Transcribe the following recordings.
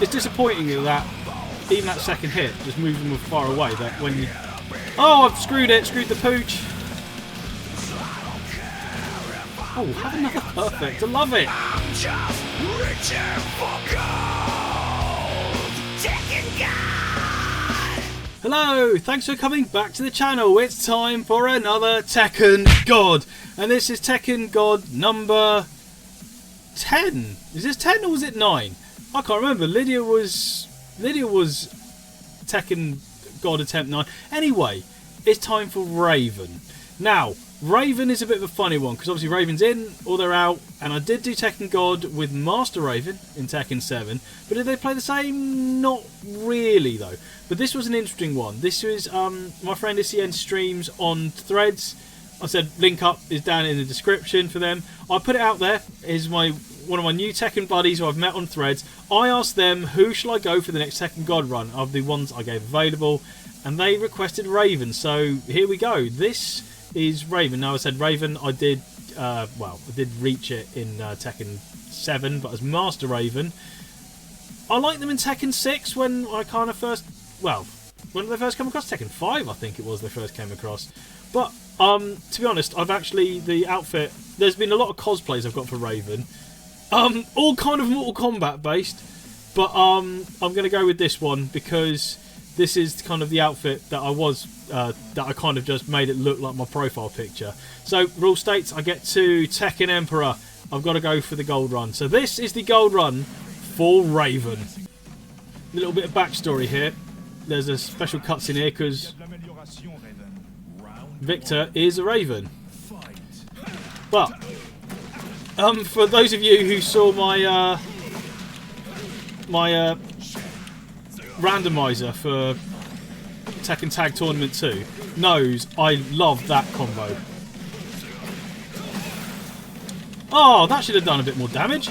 it's disappointing that even that second hit just moves them far away. That when you... Oh, I've screwed it. Screwed the pooch. Oh, have another perfect. I love it. I'm just reaching for gold. Tekken God. Hello, thanks for coming back to the channel. It's time for another Tekken God. And this is Tekken God number 10. Is this 10 or was it 9? I can't remember. Lydia was Tekken God attempt 9. Anyway, it's time for Raven. Now, Raven is a bit of a funny one because obviously Raven's in or they're out, and I did do Tekken God with Master Raven in Tekken 7, but did they play the same? Not really though. But this was an interesting one. This was my friend Icien streams on Threads. I said link up is down in the description for them. I put it out there. Is one of my new Tekken buddies who I've met on Threads. I asked them who shall I go for the next Tekken God run of the ones I gave available, and they requested Raven. So here we go. This is Raven. Now I said Raven. I did I did reach it in Tekken 7, but as Master Raven, I liked them in Tekken 6 when I kind of first, when did they first come across? Tekken 5, I think it was they first came across. But to be honest, I've actually the outfit. There's been a lot of cosplays I've got for Raven, all kind of Mortal Kombat based, but I'm going to go with this one because this is kind of the outfit that I was, that I kind of just made it look like my profile picture. So, rule states, I get to Tekken Emperor. I've got to go for the gold run. So this is the gold run for Raven. A little bit of backstory here. There's a special cutscene here because Victor is a Raven. But, for those of you who saw my, randomizer for Tekken Tag Tournament 2 knows I love that combo. Oh, that should have done a bit more damage,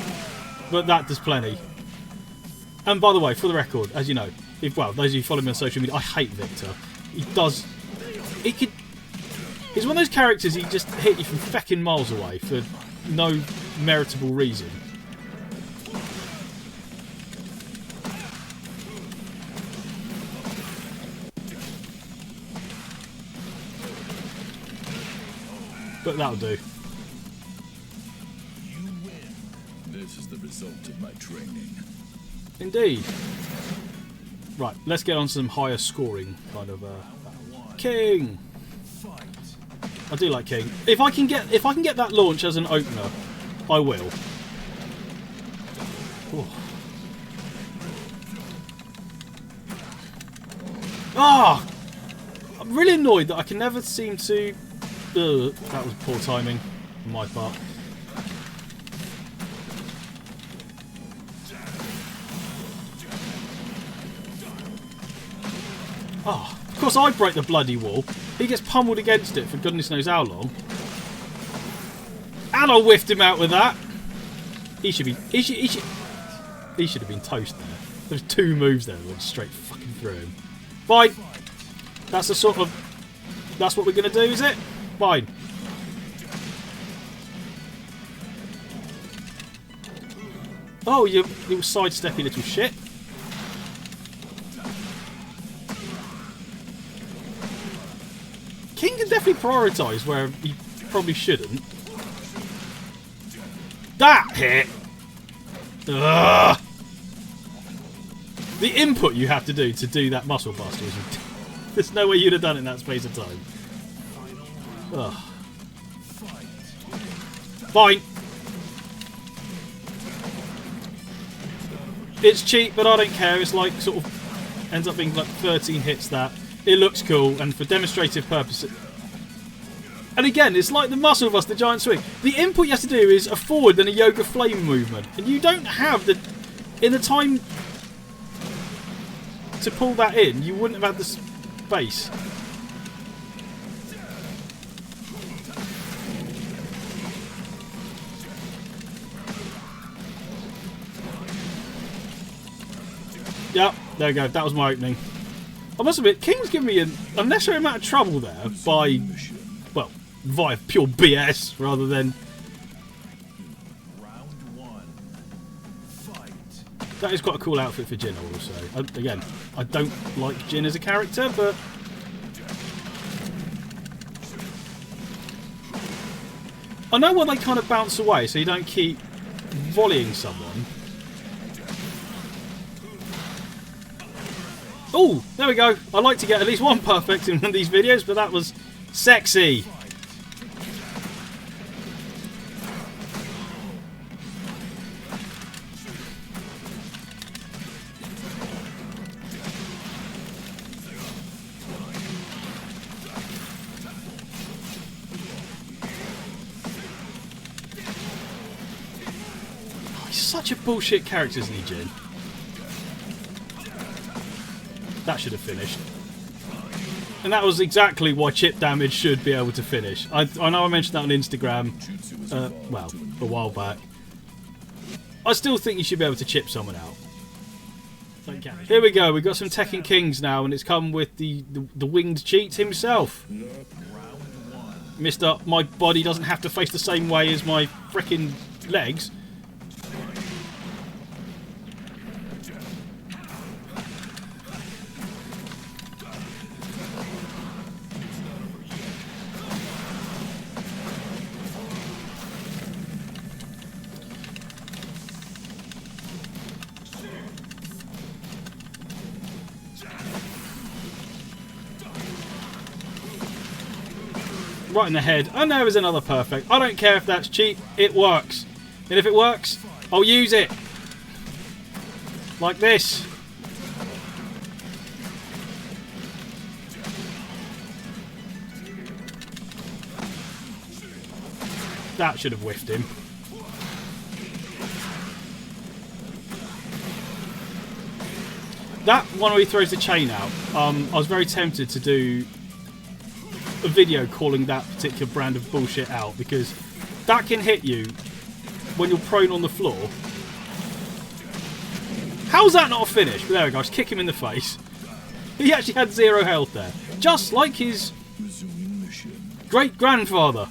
but that does plenty. And by the way, for the record, as you know, those of you who follow me on social media, I hate Victor. He's one of those characters he just hit you from feckin' miles away for no meritable reason. But that'll do. You win. This is the result of my training. Indeed. Right, let's get on to some higher scoring kind of King. I do like King. If I can get that launch as an opener, I will. Ooh. Ah! I'm really annoyed that I can never seem to. That was poor timing on my part. Oh, of course I break the bloody wall. He gets pummeled against it for goodness knows how long. And I whiffed him out with that. He should have been toast there. There's two moves there that went straight fucking through him. Fine. That's the sort of. That's what we're gonna do, is it? Fine. Oh, you little sidesteppy little shit. King can definitely prioritise where he probably shouldn't. That hit! Ugh. The input you have to do that muscle buster is... There's no way you'd have done it in that space of time. Ugh. Fine. It's cheap, but I don't care. It's like sort of ends up being like 13 hits that. It looks cool, and for demonstrative purposes. And again, it's like the muscle bust, the giant swing. The input you have to do is a forward and a yoga flame movement, and you don't have the in the time to pull that in. You wouldn't have had the space. Yep, there we go. That was my opening. I must admit, King's given me an unnecessary amount of trouble there by, well, via pure BS rather than. Round one. Fight. That is quite a cool outfit for Jin also. Again, I don't like Jin as a character, but... I know why they kind of bounce away, so you don't keep volleying someone. Oh, there we go. I like to get at least one perfect in one of these videos, but that was sexy. He's such a bullshit character, isn't he, Jin? That should have finished. And that was exactly why chip damage should be able to finish. I know I mentioned that on Instagram, well, a while back. I still think you should be able to chip someone out. Here we go, we've got some Tekken Kings now, and it's come with the winged cheat himself. Mister, my body doesn't have to face the same way as my frickin' legs. Right in the head. And there is another perfect. I don't care if that's cheap. It works. And if it works, I'll use it. Like this. That should have whiffed him. That one where he throws the chain out. I was very tempted to do a video calling that particular brand of bullshit out, because that can hit you when you're prone on the floor. How's that not a finish? But there we go, just kick him in the face. He actually had 0 health there, just like his great grandfather.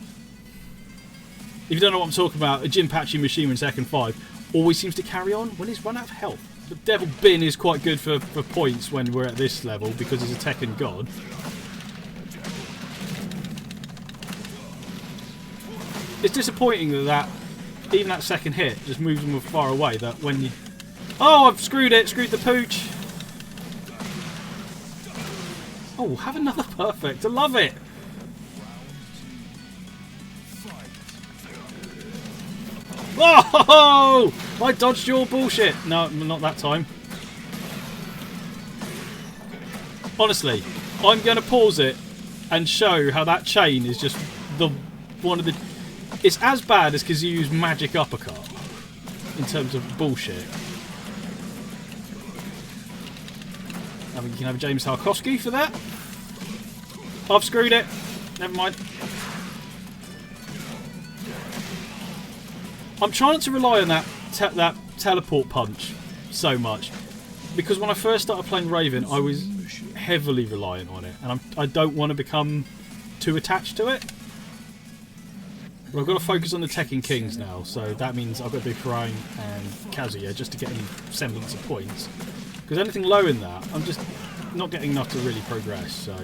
If you don't know what I'm talking about, a Jinpachi machine in Tekken 5 always seems to carry on when he's run out of health. The Devil Bin is quite good for points when we're at this level, because he's a Tekken God. It's disappointing that even that second hit just moves them far away. That when you... Oh, I've screwed it. Screwed the pooch. Oh, have another perfect. I love it. Oh! I dodged your bullshit. No, not that time. Honestly, I'm going to pause it and show how that chain is just one of the... It's as bad as Kazu's magic uppercut in terms of bullshit. I mean, you can have James Tarkovsky for that. I've screwed it. Never mind. I'm trying not to rely on that teleport punch so much, because when I first started playing Raven, I was heavily reliant on it, and I don't want to become too attached to it. But I've got to focus on the Tekken Kings now, so that means I've got to do Farang and Kazuya just to get any semblance of points. Because anything low in that, I'm just not getting enough to really progress, so...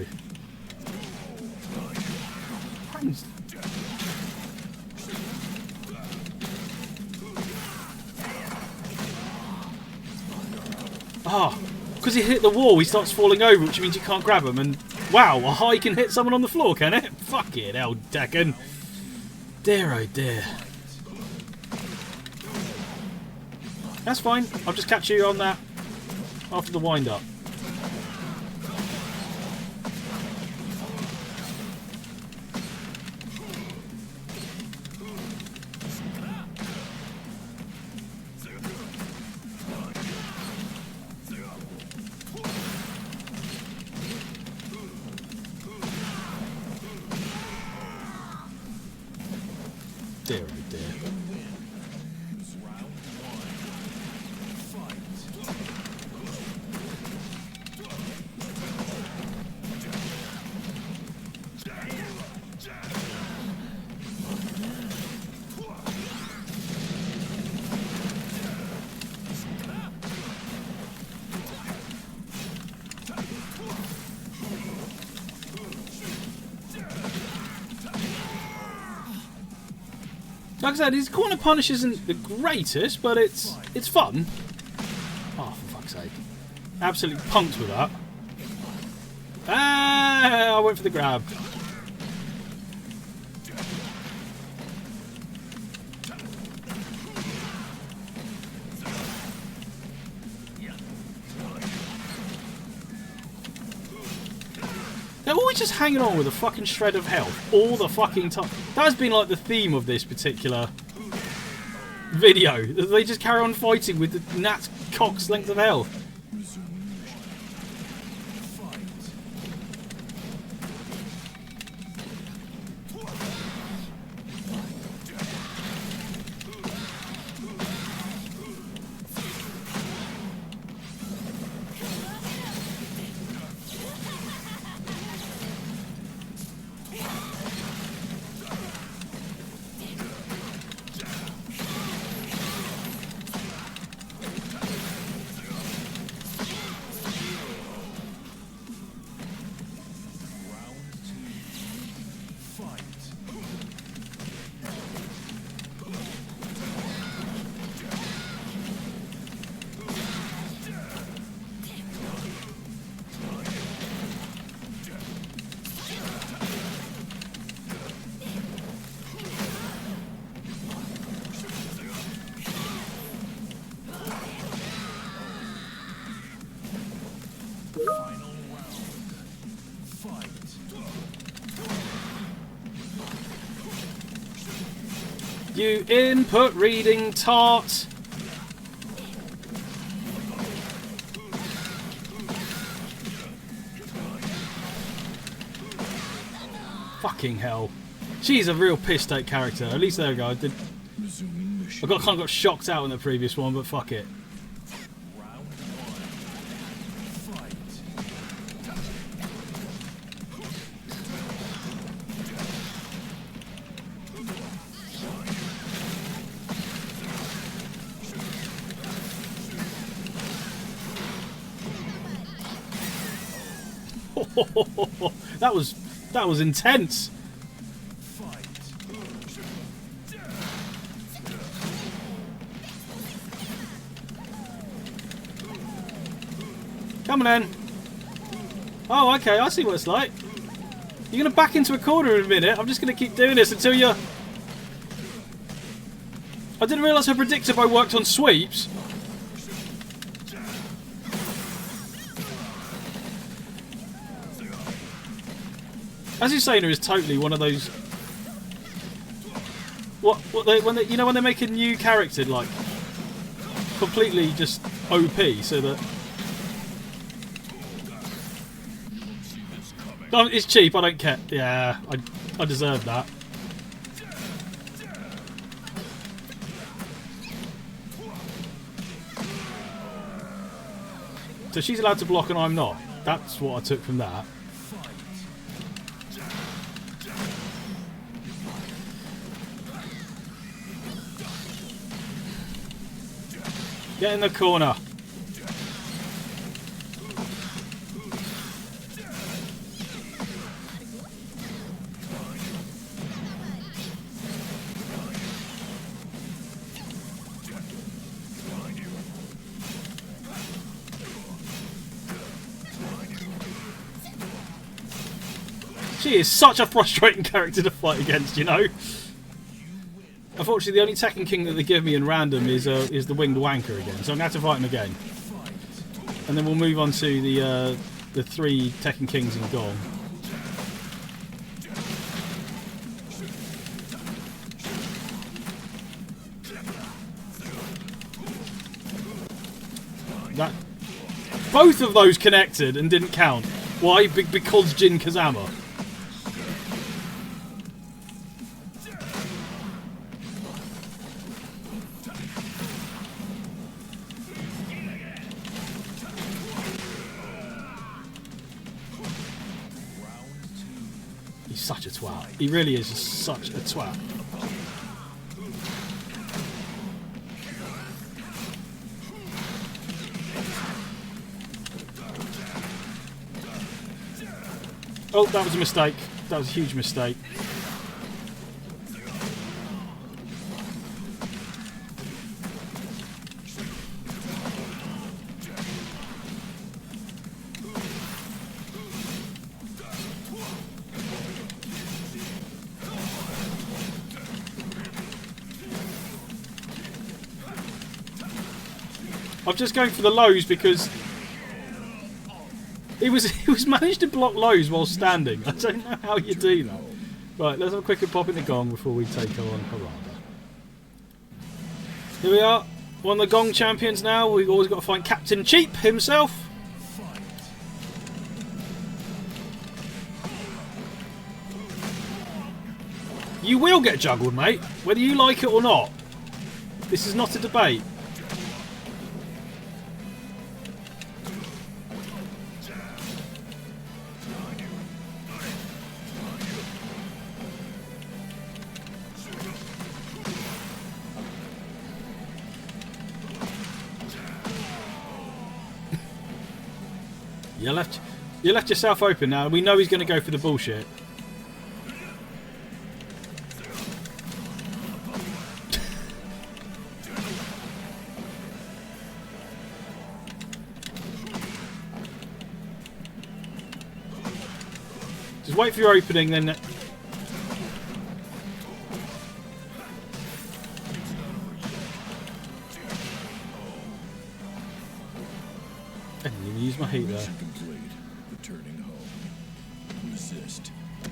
Ah, because he hit the wall, he starts falling over, which means you can't grab him, and wow, a high can hit someone on the floor, can it? Fuck it, hell, Tekken. Dear, oh dear. That's fine. I'll just catch you on that after the wind-up. Dear, oh dear. Like I said, his corner punish isn't the greatest, but it's fun. Oh, for fuck's sake. Absolutely punked with that. Ah, I went for the grab. They're always just hanging on with a fucking shred of health all the fucking time. That has been like the theme of this particular video. They just carry on fighting with the gnat's cock's length of health. You input reading tart. Fucking hell. She's a real piss take character. At least there we go. I kind of got shocked out in the previous one, but fuck it. That was intense. Come on in. Oh, okay, I see what it's like. You're gonna back into a corner in a minute. I'm just gonna keep doing this until you. I didn't realise how predictive I worked on sweeps. As Usaina is totally one of those. When they make a new character like completely just OP, so that oh, it's cheap. I don't care. Yeah, I deserve that. So she's allowed to block and I'm not. That's what I took from that. Get in the corner. She is such a frustrating character to fight against, you know. Unfortunately, the only Tekken King that they give me in random is the Winged Wanker again, so I'm going to have to fight him again. And then we'll move on to the 3 Tekken Kings in Gong. That both of those connected and didn't count. Why? Because Jin Kazama. He's such a twat. He really is just such a twat. Oh, that was a mistake. That was a huge mistake. I'm just going for the lows because he was managed to block lows while standing. I don't know how you do that. Right, let's have a quick pop in the gong before we take on Harada. Here we are, one of the gong champions now. We've always got to find Captain Cheap himself. You will get juggled, mate, whether you like it or not. This is not a debate. You left yourself open now. We know he's going to go for the bullshit. Just wait for your opening, then. I didn't even use my heat there.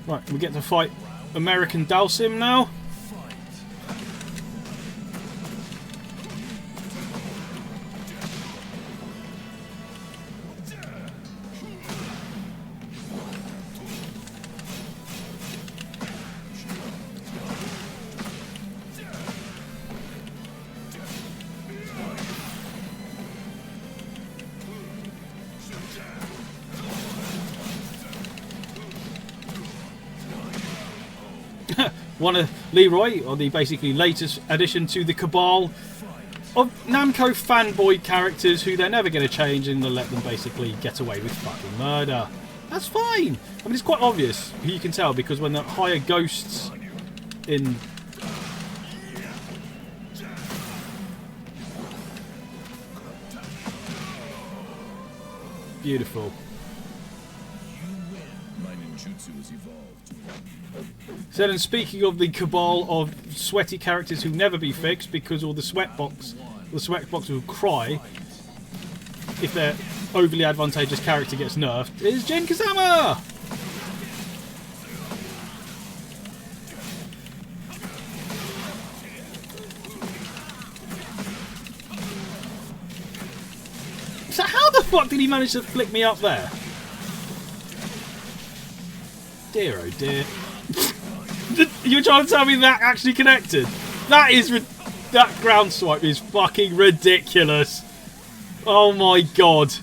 Right, we get to fight American Dalsim now. One of Leroy, or the basically latest addition to the cabal of Namco fanboy characters who they're never going to change and they'll let them basically get away with fucking murder. That's fine. I mean, it's quite obvious. You can tell because when they hire ghosts in... Beautiful. So then, speaking of the cabal of sweaty characters who never be fixed because all the sweatbox will cry if their overly advantageous character gets nerfed, is Jin Kazama! So how the fuck did he manage to flick me up there? Dear oh dear. You're trying to tell me that actually connected? That ground swipe is fucking ridiculous. Oh my god.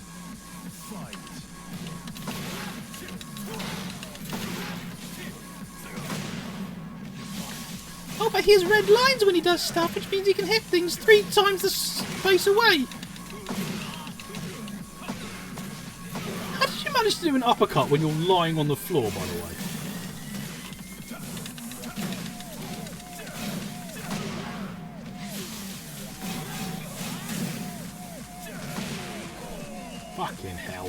Oh, but he has red lines when he does stuff, which means he can hit things 3 times the space away. How did you manage to do an uppercut when you're lying on the floor, by the way? Fucking hell.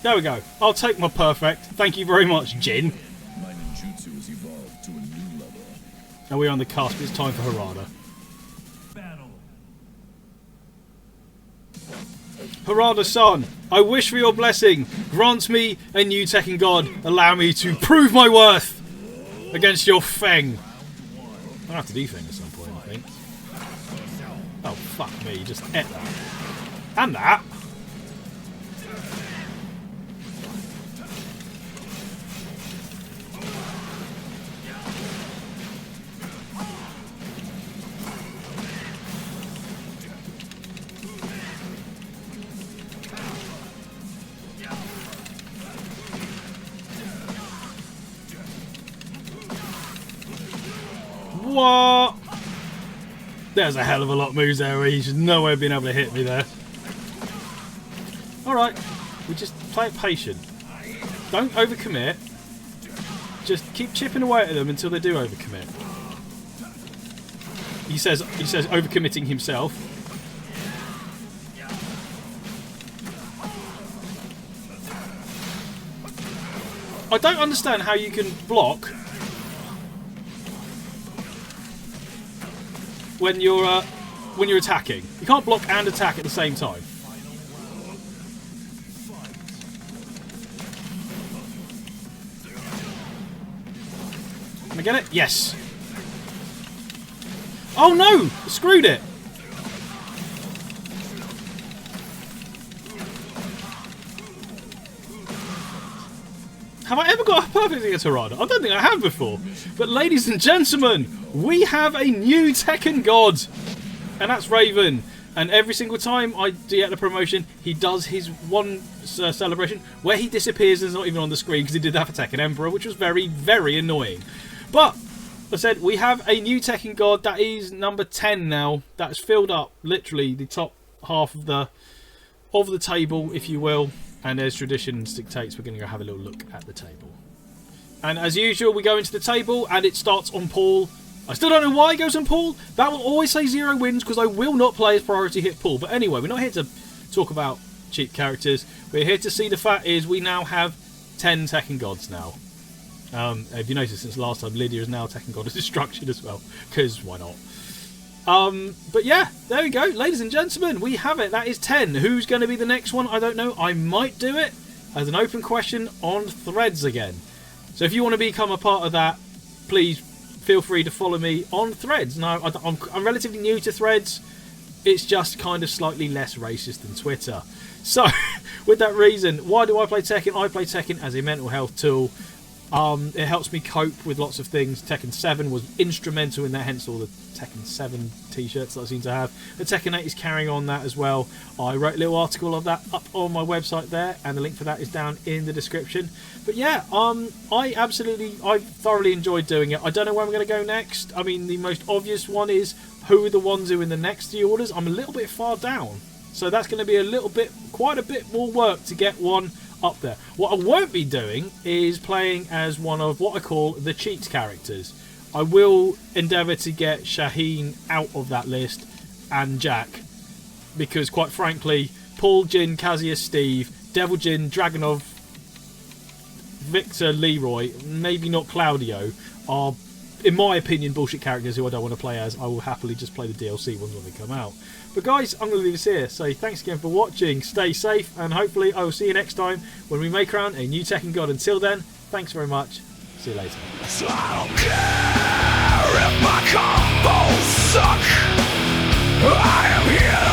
There we go. I'll take my perfect. Thank you very much, Jin. And we're on the cusp. It's time for Harada. Harada-san, I wish for your blessing. Grant me a new Tekken God. Allow me to prove my worth against your Feng. I'll have to defend at some point, I think. Oh, fuck me. Just ate that. And that. What? There's a hell of a lot of moves there where he's no way of being able to hit me there. Alright, we just play it patient. Don't overcommit. Just keep chipping away at them until they do overcommit. He says overcommitting himself. I don't understand how you can block when you're attacking. You can't block and attack at the same time. Can I get it? Yes. Oh no! I screwed it. Have I ever got a perfect against Harada? I don't think I have before. But ladies and gentlemen, we have a new Tekken God. And that's Raven. And every single time I get a promotion, he does his one celebration where he disappears and is not even on the screen because he did that for Tekken Emperor, which was very, very annoying. But, I said, we have a new Tekken God. That is number 10 now. That's filled up, literally, the top half of the table, if you will. And as tradition dictates, we're going to go have a little look at the table. And as usual, we go into the table and it starts on Paul. I still don't know why it goes on Paul. That will always say 0 wins because I will not play as priority hit Paul. But anyway, we're not here to talk about cheap characters. We're here to see the fact is we now have 10 Tekken Gods now. If you noticed, since last time, Lydia is now Tekken God of Destruction as well. Because why not? But yeah, there we go. Ladies and gentlemen, we have it. That is 10. Who's going to be the next one? I don't know. I might do it as an open question on Threads again. So if you want to become a part of that, please feel free to follow me on Threads. Now, I'm relatively new to Threads. It's just kind of slightly less racist than Twitter. So, with that reason, why do I play Tekken? I play Tekken as a mental health tool. It helps me cope with lots of things. Tekken 7 was instrumental in that, hence all the Tekken 7 t-shirts that I seem to have. The Tekken 8 is carrying on that as well. I wrote a little article of that up on my website there, and the link for that is down in the description. But yeah, I thoroughly enjoyed doing it. I don't know where I'm going to go next. I mean, the most obvious one is who are the ones who are in the next few orders. I'm a little bit far down, so that's going to be quite a bit more work to get one up there. What I won't be doing is playing as one of what I call the cheat characters. I will endeavour to get Shaheen out of that list and Jack, because quite frankly, Paul, Jin, Kazuya, Steve, Devil Jin, Dragonov, Victor, Leroy, maybe not Claudio, are, in my opinion, bullshit characters who I don't want to play as. I will happily just play the DLC ones when they come out. But guys, I'm going to leave this here. So thanks again for watching. Stay safe, and hopefully I will see you next time when we make around a new Tekken God. Until then, thanks very much. See you later. So I don't care if my combos suck. I am here